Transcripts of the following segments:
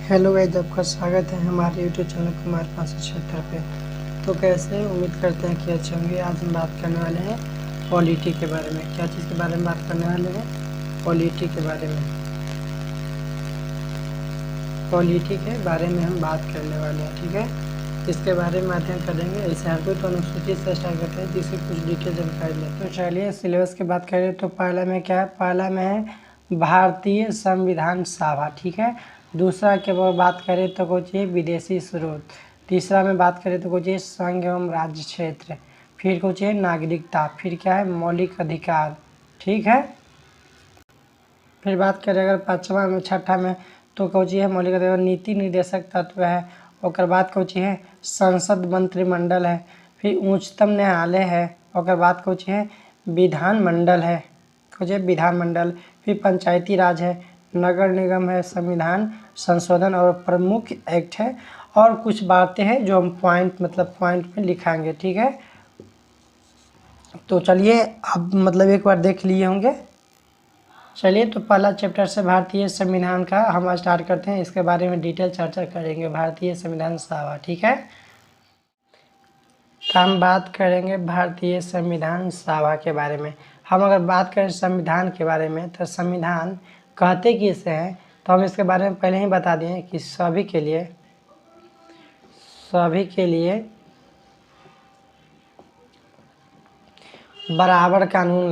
Hello guys, आपका स्वागत है हमारे यूट्यूब चैनल कुमार 576 पे। तो कैसे उम्मीद करते हैं कि अच्छे होंगे। आज हम बात करने वाले हैं पॉलिटी के बारे में। क्या चीज़ के बारे में बात करने वाले हैं? पॉलिटी के बारे में। पॉलिटी के बारे में हम बात करने वाले हैं, ठीक है। इसके बारे में अध्ययन करेंगे। ऐसे हर कोई तो अनुसूचित से स्टार्ट करते हैं जिससे कुछ डिटेल जानकारी ले। तो चलिए सिलेबस की बात करें तो पहला में क्या है? पहला में है भारतीय संविधान सभा, ठीक है। दूसरा के बात करें तो कुछ ये विदेशी स्रोत। तीसरा में बात करें तो कुछ ये संघ एवं राज्य क्षेत्र। फिर कुछ है नागरिकता। फिर क्या है? मौलिक अधिकार, ठीक है। फिर बात करें अगर पाँचवा में छठा में तो कौची है? मौलिक अधिकार नीति निर्देशक तत्व है। और बाद कौची है? संसद मंत्रिमंडल है। फिर उच्चतम न्यायालय है। और बाद कौची है? विधानमंडल है। कौची है? विधानमंडल। फिर पंचायती राज है, नगर निगम है, संविधान संशोधन और प्रमुख एक्ट है। और कुछ बातें हैं जो हम पॉइंट में लिखाएंगे, ठीक है। तो चलिए अब एक बार देख लिए होंगे। चलिए तो पहला चैप्टर से भारतीय संविधान का हम स्टार्ट करते हैं। इसके बारे में डिटेल चर्चा करेंगे। भारतीय संविधान सभा, ठीक है। तो हम बात करेंगे भारतीय संविधान सभा के बारे में। हम अगर बात करें संविधान के बारे में तो संविधान कहते किसे हैं? तो हम इसके बारे में पहले ही बता दिए कि सभी के लिए बराबर कानून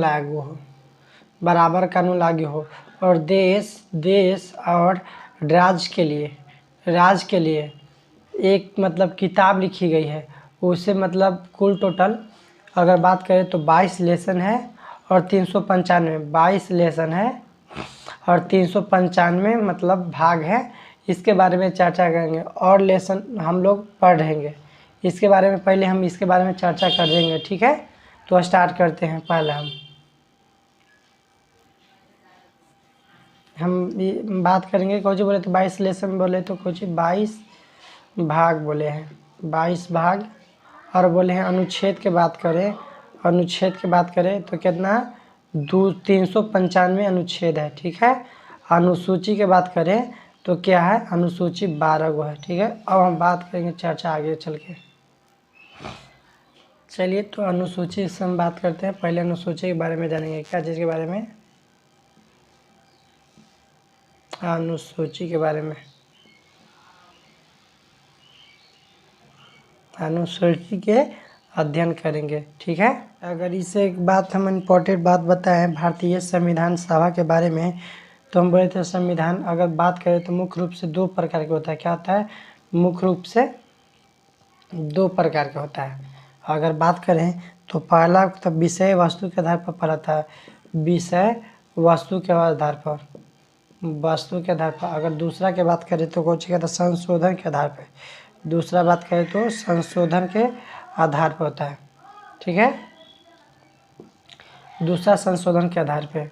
लागू हो और देश और राज्य के लिए एक किताब लिखी गई है। उसे कुल टोटल अगर बात करें तो 22 लेसन है और 395 22 लेसन है और 395 भाग है। इसके बारे में चर्चा करेंगे और लेसन हम लोग पढ़ रहेंगे। इसके बारे में पहले हम इसके बारे में चर्चा कर देंगे, ठीक है। तो स्टार्ट करते हैं। पहले हम बात करेंगे। कुछ बोले तो 22 लेसन बोले तो कुछ 22 भाग बोले हैं, 22 भाग। और बोले हैं अनुच्छेद की बात करें तो कितना? 395 अनुच्छेद है, ठीक है। अनुसूची की बात करें तो क्या है? अनुसूची 12 गो है, ठीक है। अब हम बात करेंगे चर्चा आगे चल के। चलिए तो अनुसूची से हम बात करते हैं। पहले अनुसूची के बारे में जानेंगे। क्या चीज़ के बारे में? अनुसूची के बारे में। अनुसूची के अध्ययन करेंगे, ठीक है। अगर इसे एक बात हम इम्पोर्टेंट बात बताएं भारतीय संविधान सभा के बारे में तो हम बोले थे संविधान अगर बात करें तो मुख्य रूप से 2 प्रकार के होता है। क्या होता है? मुख्य रूप से 2 प्रकार का होता है। अगर बात करें तो पहला तो विषय वस्तु के आधार पर पढ़ा था। विषय वस्तु के आधार पर अगर दूसरा के बात करें तो कौन सी? संशोधन के आधार पर। दूसरा बात करें तो संशोधन के आधार पर होता है, ठीक है। दूसरा संशोधन के आधार पे।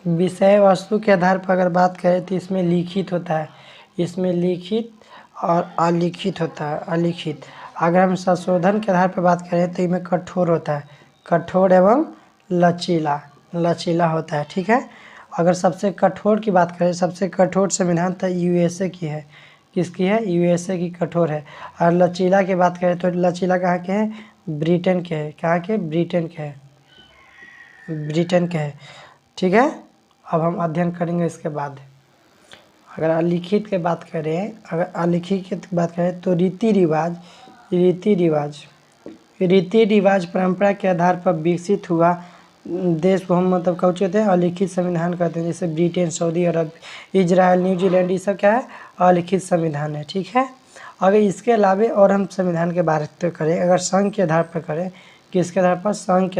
विषय वस्तु के आधार पर अगर बात करें तो इसमें लिखित होता है, इसमें लिखित और अलिखित होता है। अलिखित अगर हम संशोधन के आधार पर बात करें तो इसमें कठोर होता है, कठोर एवं लचीला होता है, ठीक है। अगर सबसे कठोर की बात करें, सबसे कठोर संविधान तो यूएसए की है। किसकी है? यूएसए की कठोर है। और लचीला की बात करें तो लचीला कहाँ के हैं? ब्रिटेन के है। कहाँ के? ब्रिटेन के है, ठीक है। अब हम अध्ययन करेंगे इसके बाद। अगर अलिखित की बात करें तो रीति रिवाज परंपरा के आधार पर विकसित हुआ देश को हम कहते हैं अलिखित संविधान कहते हैं। जैसे ब्रिटेन, सऊदी अरब, इजराइल, न्यूजीलैंड, ये सब क्या है? अलिखित संविधान है, ठीक है। अगर इसके अलावा और हम संविधान के बात करें, अगर संघ के आधार पर करें, किसके आधार पर? संघ के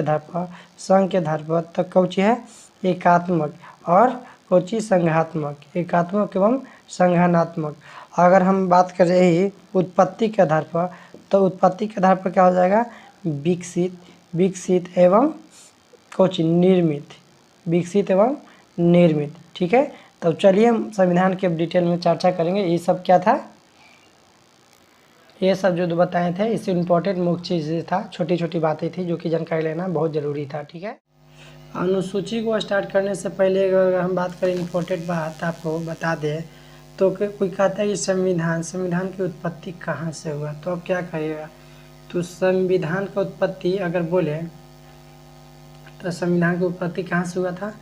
आधार पर तो कौची है? एकात्मक और कौची? संघात्मक। एकात्मक एवं संघानात्मक। अगर हम बात करें उत्पत्ति के आधार पर तो उत्पत्ति के आधार पर क्या हो जाएगा? विकसित एवं कौची? निर्मित, ठीक है। तो चलिए हम संविधान के डिटेल में चर्चा करेंगे। ये सब क्या था? ये सब जो बताए थे इससे इम्पोर्टेंट मुख्य चीज़ था, छोटी छोटी बातें थी जो कि जानकारी लेना बहुत ज़रूरी था, ठीक है। अनुसूची को स्टार्ट करने से पहले अगर हम बात करें इम्पोर्टेंट बात आपको बता दें तो कोई कहता है कि संविधान की उत्पत्ति कहाँ से हुआ, तो अब क्या कहिएगा। तो संविधान का उत्पत्ति अगर बोले तो संविधान की उत्पत्ति कहाँ से हुआ था,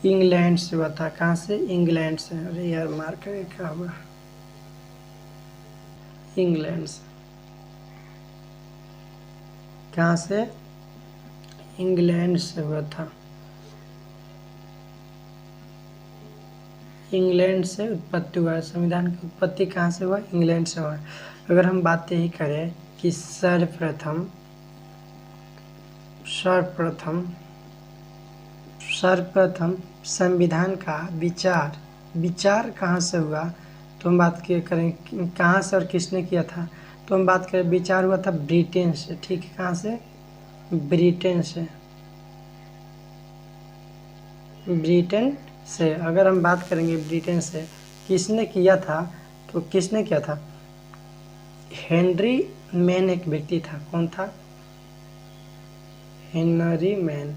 इंग्लैंड से हुआ था। कहाँ से, इंग्लैंड से। अरे यार मार कर क्या हुआ, इंग्लैंड से। कहाँ से, इंग्लैंड से हुआ था। इंग्लैंड से उत्पत्ति हुआ है। संविधान की उत्पत्ति कहाँ से हुआ, इंग्लैंड से हुआ। अगर हम बात यही करें कि सर्वप्रथम संविधान का विचार कहाँ से हुआ, तो हम बात करें कहाँ से और किसने किया था, तो हम बात करें विचार हुआ था ब्रिटेन से। ठीक है, कहाँ से, ब्रिटेन से। अगर हम बात करेंगे ब्रिटेन से किसने किया था, तो किसने किया था, हेनरी मैन एक व्यक्ति था। कौन था, हेनरी मैन,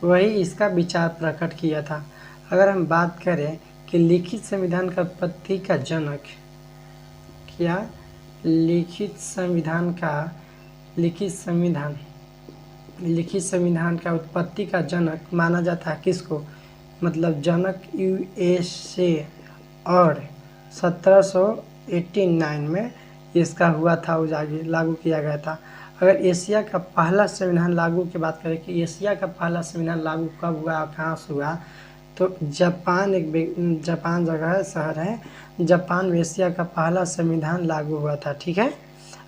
वही इसका विचार प्रकट किया था। अगर हम बात करें कि लिखित संविधान का उत्पत्ति का जनक, क्या लिखित संविधान का उत्पत्ति का जनक माना जाता है किसको, मतलब जनक यूएसए, और 1789 में इसका हुआ था, लागू किया गया था। अगर एशिया का पहला संविधान लागू की बात करें कि एशिया का पहला संविधान लागू कब हुआ, कहाँ से हुआ, तो जापान जगह है, शहर है, जापान में एशिया का पहला संविधान लागू हुआ था। ठीक है।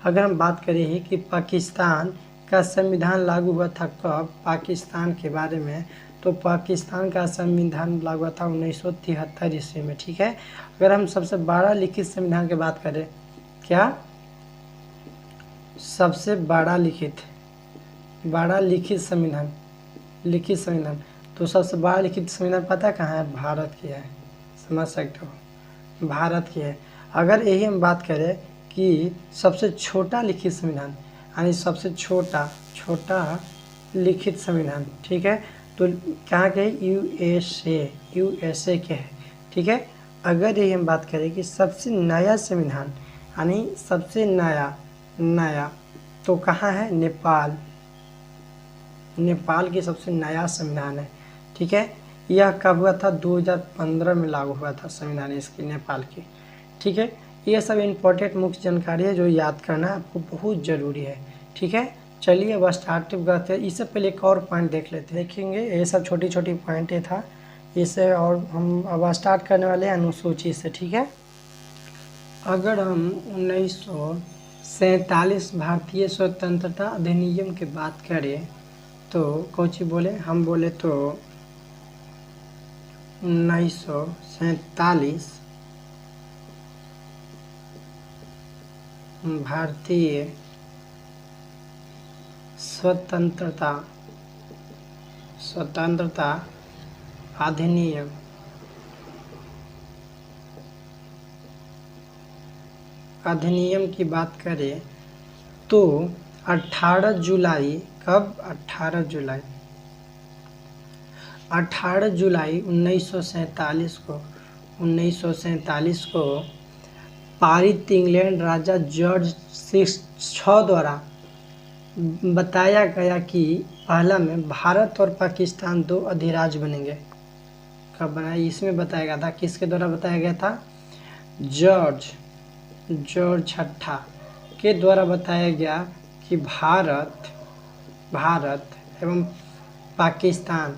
अगर हम बात करें कि पाकिस्तान का संविधान लागू हुआ था कब, पाकिस्तान के बारे में, तो पाकिस्तान का संविधान लागू हुआ था 1973 ईस्वी में। ठीक है। अगर हम सबसे बड़ा लिखित संविधान की बात करें, क्या सबसे बड़ा लिखित संविधान, तो सबसे बड़ा लिखित संविधान पता कहाँ है, भारत की है। समझ सकते हो, भारत की है। अगर यही हम बात करें कि सबसे छोटा लिखित संविधान, यानी सबसे छोटा लिखित संविधान, ठीक है, तो कहाँ के, यूएसए के है। ठीक है। अगर यही हम बात करें कि सबसे नया संविधान, यानी सबसे नया तो कहाँ है, नेपाल की सबसे नया संविधान है। ठीक है। यह कब हुआ था, 2015 में लागू हुआ था संविधान इसकी, नेपाल की। ठीक है। ये सब इम्पोर्टेंट मुख्य जानकारी है जो याद करना आपको बहुत ज़रूरी है। ठीक है। चलिए अब स्टार्ट करते हैं। इससे पहले एक और पॉइंट देखेंगे, ये सब छोटी छोटी पॉइंटें था इसे, और हम अब स्टार्ट करने वाले हैं अनुसूची से। ठीक है। अगर हम 1947 भारतीय स्वतंत्रता अधिनियम की बात करें तो कौन सी बोले, हम बोले तो 1947 भारतीय स्वतंत्रता अधिनियम की बात करें तो 18 जुलाई, कब, 18 जुलाई 1947 को पारित इंग्लैंड राजा जॉर्ज 6 द्वारा बताया गया कि पहला में भारत और पाकिस्तान 2 अधिराज्य बनेंगे। कब बना, इसमें बताया गया था, किसके द्वारा बताया गया था, जॉर्ज 6 के द्वारा बताया गया कि भारत एवं पाकिस्तान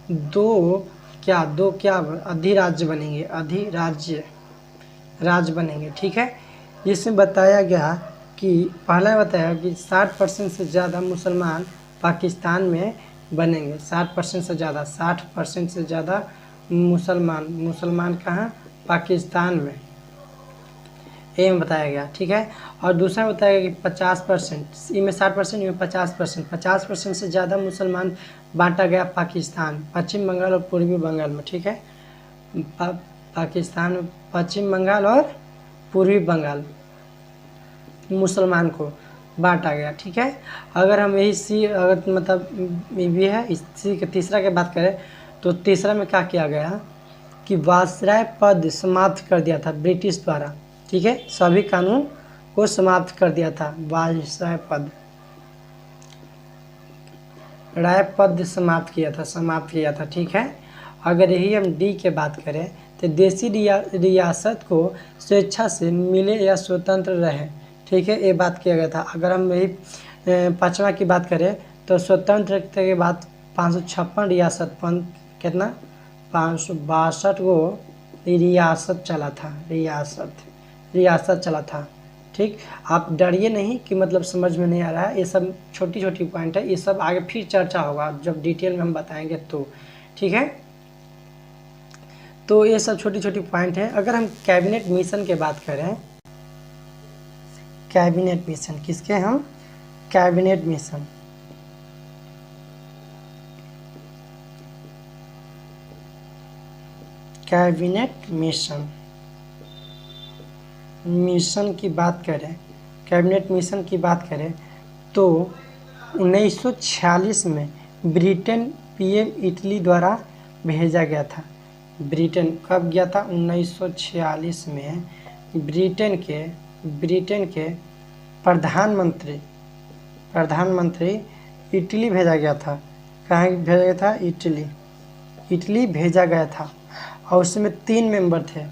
दो क्या अधिराज्य बनेंगे। ठीक है। इसमें बताया गया कि पहला बताया कि 60% से ज़्यादा मुसलमान पाकिस्तान में बनेंगे। 60% से ज़्यादा मुसलमान कहाँ, पाकिस्तान में, ये में बताया गया। ठीक है। और दूसरा बताया गया कि 50%, इसमें 60%, इसमें 50% से ज़्यादा मुसलमान बांटा गया पाकिस्तान, पश्चिम बंगाल और पूर्वी बंगाल में। ठीक है। पाकिस्तान, पश्चिम बंगाल और पूर्वी बंगाल मुसलमान को बांटा गया। ठीक है। अगर हम यही मतलब ये भी है, इसी के तीसरा की बात करें तो तीसरा में क्या किया गया कि वायसराय पद समाप्त कर दिया था ब्रिटिश द्वारा, ठीक है, सभी कानून को समाप्त कर दिया था, वायसराय पद, राय पद समाप्त किया था, ठीक है। अगर यही हम डी के बात करें तो देसी रियासत को स्वेच्छा से मिले या स्वतंत्र रहे, ठीक है, ये बात किया गया था। अगर हम यही पाँचवा की बात करें तो स्वतंत्रता के बाद 556 रियासत कितना 562 को रियासत चला था, ठीक। आप डरिए नहीं कि मतलब समझ में नहीं आ रहा है, ये सब छोटी छोटी पॉइंट है, ये सब आगे फिर चर्चा होगा जब डिटेल में हम बताएंगे तो, ठीक है। तो ये सब छोटी छोटी पॉइंट है। अगर हम कैबिनेट मिशन की बात करें, कैबिनेट मिशन किसके हम कैबिनेट मिशन की बात करें, कैबिनेट मिशन की बात करें तो 1946 में ब्रिटेन पीएम इटली द्वारा भेजा गया था। ब्रिटेन कब गया था? 1946 में ब्रिटेन के प्रधानमंत्री इटली भेजा गया था। कहाँ भेजा गया था? इटली भेजा गया था। और उसमें 3 मेंबर थे।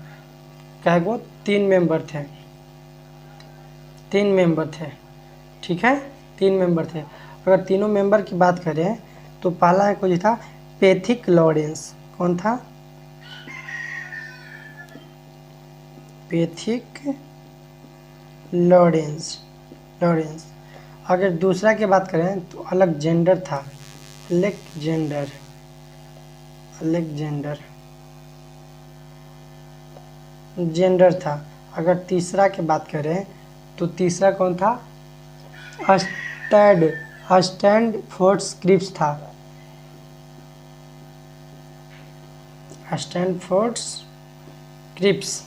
क्या वो? 3 मेंबर थे, ठीक है, 3 मेंबर थे। अगर तीनों मेंबर की बात करें तो पहला है कोई था पैथिक लॉरेंस। कौन था? Pethick Lawrence. अगर दूसरा की बात करें तो अलेक्जेंडर था। अलेक्जेंडर था। अगर तीसरा की बात करें तो तीसरा कौन था? स्टैंडफोर्ड क्रिप्स था। स्टैंडफोर्ड क्रिप्स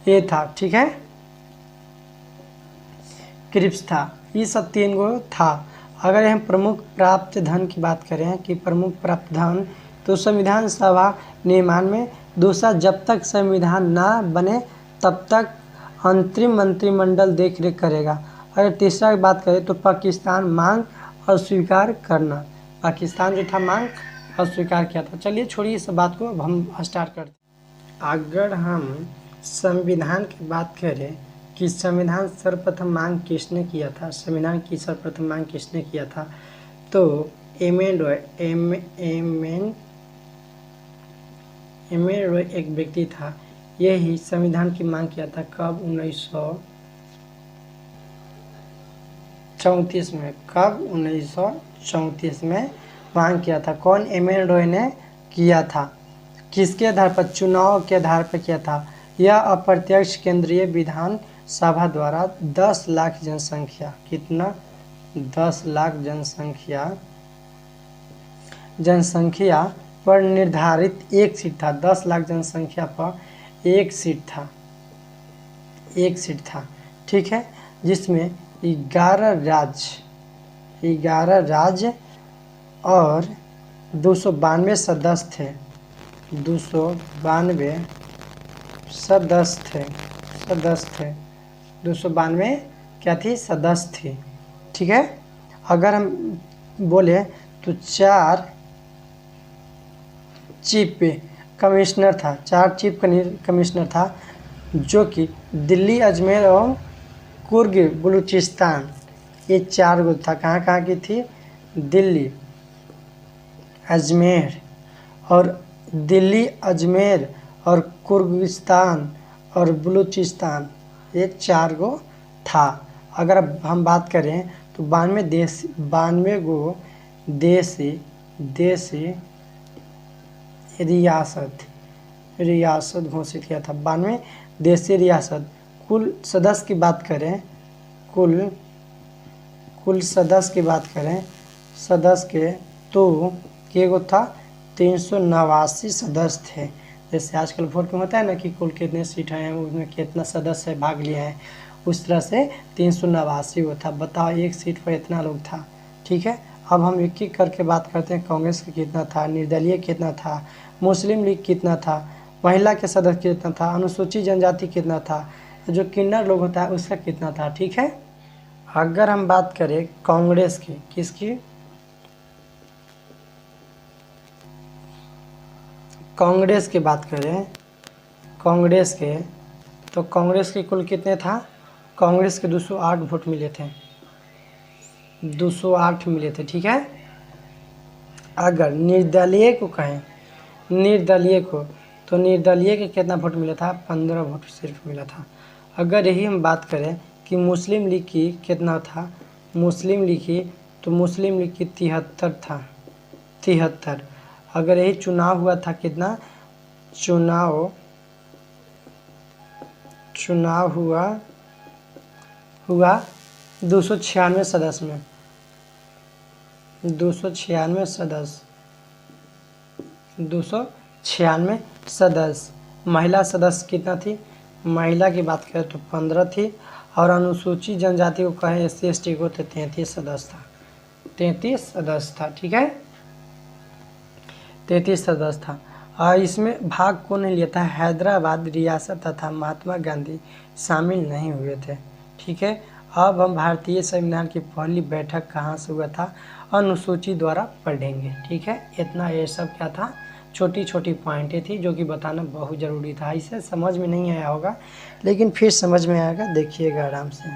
ये था, ठीक है, क्रिप्स था। ये सब 3 गो था। अगर हम प्रमुख प्राप्त धन की बात करें कि प्रमुख प्राप्त धन तो संविधान सभा निर्माण में, दूसरा जब तक संविधान ना बने तब तक अंतरिम मंत्रिमंडल देख रेख करेगा। अगर तीसरा की बात करें तो पाकिस्तान मांग अस्वीकार करना। पाकिस्तान जो था मांग अस्वीकार किया था। चलिए छोड़िए इस बात को, अब हम स्टार्ट करते हैं। अगर हम संविधान की बात करें कि संविधान सर्वप्रथम मांग किसने किया था, संविधान की सर्वप्रथम मांग किसने किया था, तो एम एन रॉय एक व्यक्ति था। यही संविधान की मांग किया था। कब? 1934 में। कब? 1934 में मांग किया था। कौन? एम एन रॉय ने किया था। किसके आधार पर? चुनाव के आधार पर किया था। यह अप्रत्यक्ष केंद्रीय विधान सभा द्वारा 10 लाख जनसंख्या, कितना? 10 लाख जनसंख्या पर निर्धारित एक सीट था। 10 लाख जनसंख्या पर एक सीट था, ठीक है, जिसमें 11 राज्य और 292 सदस्य थे। 292 क्या थी? सदस्य थी, ठीक है। अगर हम बोले तो 4 चीफ कमिश्नर था। 4 चीफ कमिश्नर था जो कि दिल्ली, अजमेर और कुर्ग बलूचिस्तान, ये 4 गो था। कहाँ की थी? दिल्ली, अजमेर और कुर्गिस्तान और बलूचिस्तान, ये 4 गो था। अगर अब हम बात करें तो 92 गो देशी रियासत घोषित किया था। 92 देशी रियासत। कुल सदस्य की बात करें, सदस्य के तो के गो था? 389 सदस्य थे। जैसे आजकल वोट में होता है ना कि कुल कितने सीट हैं, उसमें कितना सदस्य भाग लिए हैं, उस तरह से 389 वो था। बताओ, एक सीट पर इतना लोग था, ठीक है। अब हम एक एक करके बात करते हैं। कांग्रेस का कितना था, निर्दलीय कितना था, मुस्लिम लीग कितना था, महिला के सदस्य कितना था, अनुसूचित जनजाति कितना था, जो किन्नर लोग होता है उसका कितना था। ठीक है, अगर हम बात करें कांग्रेस की, किसकी, कांग्रेस की बात करें, कांग्रेस के, तो कांग्रेस के कुल कितने था, कांग्रेस के 208 वोट मिले थे, 208 मिले थे। ठीक है, अगर निर्दलीय को कहें, निर्दलीय को, तो निर्दलीय के कितना वोट मिला था, 15 वोट सिर्फ मिला था। अगर यही हम बात करें कि मुस्लिम लीग की कितना था, मुस्लिम लीग की, तो मुस्लिम लीग की 73 था, 73। अगर यही चुनाव हुआ था कितना, चुनाव हुआ 296 सदस्य में, 296 सदस्य। महिला सदस्य कितना थी, महिला की बात करें तो 15 थी, और अनुसूचित जनजाति को कहें SC/ST को तो 33 सदस्य था, 33 सदस्य था। ठीक है, 33 सदस्य था। और इसमें भाग कौन नहीं लिया था, हैदराबाद रियासत तथा महात्मा गांधी शामिल नहीं हुए थे। ठीक है, अब हम भारतीय संविधान की पहली बैठक कहाँ से हुआ था, अनुसूची द्वारा पढ़ेंगे। ठीक है, इतना ये सब क्या था, छोटी छोटी पॉइंटें थी जो कि बताना बहुत ज़रूरी था। इसे समझ में नहीं आया होगा लेकिन फिर समझ में आएगा, देखिएगा आराम से।